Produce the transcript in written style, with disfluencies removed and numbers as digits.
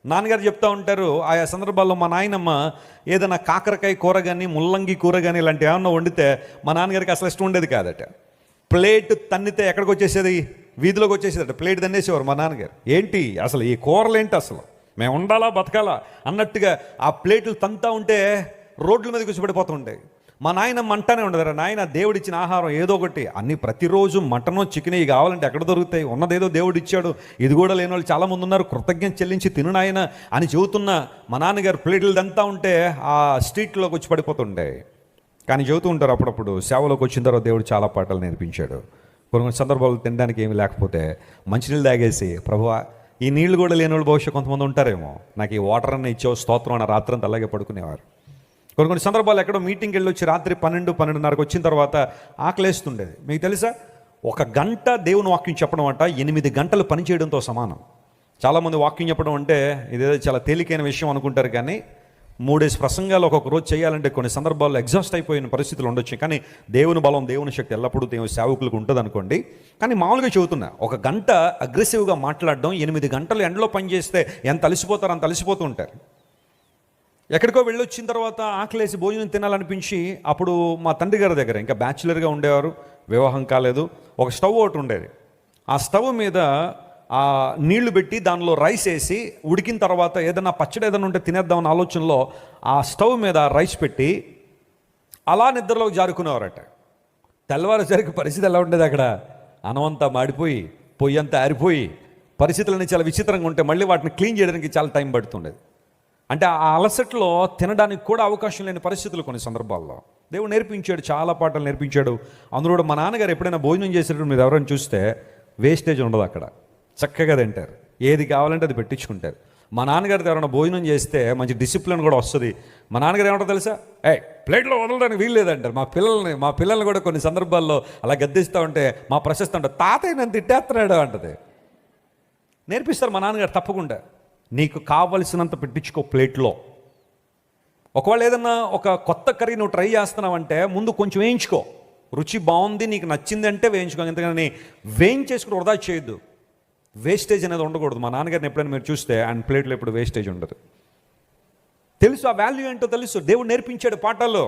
నాన్నగారు చెప్తూ ఉంటారు, ఆయా సందర్భాల్లో మా నాయనమ్మ ఏదైనా కాకరకాయ కూర కానీ ముల్లంగి కూర కానీ ఇలాంటి ఏమన్నా వండితే మా నాన్నగారికి అసలు ఇష్టం ఉండేది కాదట. ప్లేట్ తన్నితే ఎక్కడికి వచ్చేసేది, వీధిలోకి వచ్చేసేదట. ప్లేట్ తన్నేసేవారు మా నాన్నగారు. ఏంటి అసలు ఈ కూరలు ఏంటి, అసలు మేము ఉండాలా బతకాలా అన్నట్టుగా ఆ ప్లేట్లు తంతా ఉంటే రోడ్ల మీద కూర్చోబడిపోతుంటాయి. మా నాయనమ్మ అంటానే ఉండదు, నాయన దేవుడిచ్చిన ఆహారం ఏదో ఒకటి, అన్ని ప్రతిరోజు మటనో చికెన్ ఇవి కావాలంటే ఎక్కడ దొరుకుతాయి, ఉన్నదేదో దేవుడు ఇచ్చాడు, ఇది కూడా లేని వాళ్ళు చాలామంది ఉన్నారు, కృతజ్ఞత చెల్లించి తిను నాయన అని చెబుతున్న మా నాన్నగారు ప్లేట్లు దంతా ఉంటే ఆ స్ట్రీట్లోకి వచ్చి పడిపోతుండే. కానీ చెబుతూ ఉంటారు అప్పుడప్పుడు, సేవలోకి వచ్చిన తర్వాత దేవుడు చాలా పాటలు నేర్పించాడు. కొన్ని సందర్భాలు తినడానికి ఏమి లేకపోతే మంచినీళ్ళు తాగేసి, ప్రభువా ఈ నీళ్లు కూడా లేని వాళ్ళు బహుశా కొంతమంది ఉంటారేమో, నాకు ఈ వాటర్ అన్న ఇచ్చావు స్తోత్రం అని రాత్రంతా అలాగే పడుకునేవారు. కొన్ని సందర్భాలు ఎక్కడో మీటింగ్కి వెళ్ళి వచ్చి రాత్రి 12-12:30 వచ్చిన తర్వాత ఆకలేస్తుండేది. మీకు తెలుసా, 1 గంట దేవుని వాక్యం చెప్పడం అంట 8 గంటలు పనిచేయడంతో సమానం. చాలామంది వాక్యం చెప్పడం అంటే ఇదేదో చాలా తేలికైన విషయం అనుకుంటారు, కానీ 3 ప్రసంగాలు ఒక్కొక్క రోజు చేయాలంటే కొన్ని సందర్భాల్లో ఎగ్జాస్ట్ అయిపోయిన పరిస్థితులు ఉండొచ్చు. కానీ దేవుని బలం, దేవుని శక్తి ఎల్లప్పుడూ దేవుని సేవకులకు ఉంటుంది అనుకోండి. కానీ మామూలుగా చెబుతున్నా, 1 గంట అగ్రెసివ్గా మాట్లాడడం, 8 గంటలు ఎండలో పనిచేస్తే ఎంత అలసిపోతారో అంత అలసిపోతూ ఉంటారు. ఎక్కడికో వెళ్ళొచ్చిన తర్వాత ఆకలేసి భోజనం తినాలనిపించి, అప్పుడు మా తండ్రి గారి దగ్గర ఇంకా బ్యాచులర్గా ఉండేవారు, వివాహం కాలేదు, ఒక స్టవ్ ఒకటి ఉండేది. ఆ స్టవ్ మీద ఆ నీళ్లు పెట్టి దానిలో రైస్ వేసి ఉడికిన తర్వాత ఏదైనా పచ్చడి ఏదైనా ఉంటే తినేద్దామన్న ఆలోచనలో ఆ స్టవ్ మీద రైస్ పెట్టి అలా నిద్రలోకి జారుకునేవారట. తెల్లవారుసరికి పరిస్థితి ఎలా ఉండేది, అక్కడ అన్నం మాడిపోయి పొయ్యి అంతా ఆరిపోయి పరిస్థితులన్నీ చాలా విచిత్రంగా ఉంటే మళ్ళీ వాటిని క్లీన్ చేయడానికి చాలా టైం పడుతుండేది. అంటే ఆ అలసట్లో తినడానికి కూడా అవకాశం లేని పరిస్థితులు కొన్ని సందర్భాల్లో దేవుడు నేర్పించాడు, చాలా పాటలు నేర్పించాడు. అందులో కూడా మా నాన్నగారు ఎప్పుడైనా భోజనం చేసేటప్పుడు మీరు ఎవరైనా చూస్తే వేస్టేజ్ ఉండదు, అక్కడ చక్కగా తింటారు, ఏది కావాలంటే అది పెట్టించుకుంటారు. మా నాన్నగారితో ఎవరైనా భోజనం చేస్తే మంచి డిసిప్లిన్ కూడా వస్తుంది. మా నాన్నగారు ఏమంటారు తెలుసా, ప్లేట్లో వదలడానికి వీలు లేదంటారు. మా పిల్లల్ని కూడా కొన్ని సందర్భాల్లో అలా గద్దిస్తూ ఉంటే మా ప్రశస్తి అంటే తాతయ్య నన్ను తిట్టేస్తున్నాడు అంటది. నేర్పిస్తారు మా నాన్నగారు తప్పకుండా. నీకు కావలసినంత పెట్టించుకో ప్లేట్లో. ఒకవేళ ఏదన్నా ఒక కొత్త కర్రీ నువ్వు ట్రై చేస్తున్నావంటే ముందు కొంచెం వేయించుకో, రుచి బాగుంది నీకు నచ్చింది అంటే వేయించుకో. ఎందుకని వేయించేసుకుని వృధా చేయొద్దు, వేస్టేజ్ అనేది ఉండకూడదు. మా నాన్నగారిని ఎప్పుడైనా మీరు చూస్తే ఆయన ప్లేట్లో ఎప్పుడు వేస్టేజ్ ఉండదు. తెలుసు, ఆ వాల్యూ ఏంటో తెలుసు, దేవుడు నేర్పించాడు పాఠాల్లో.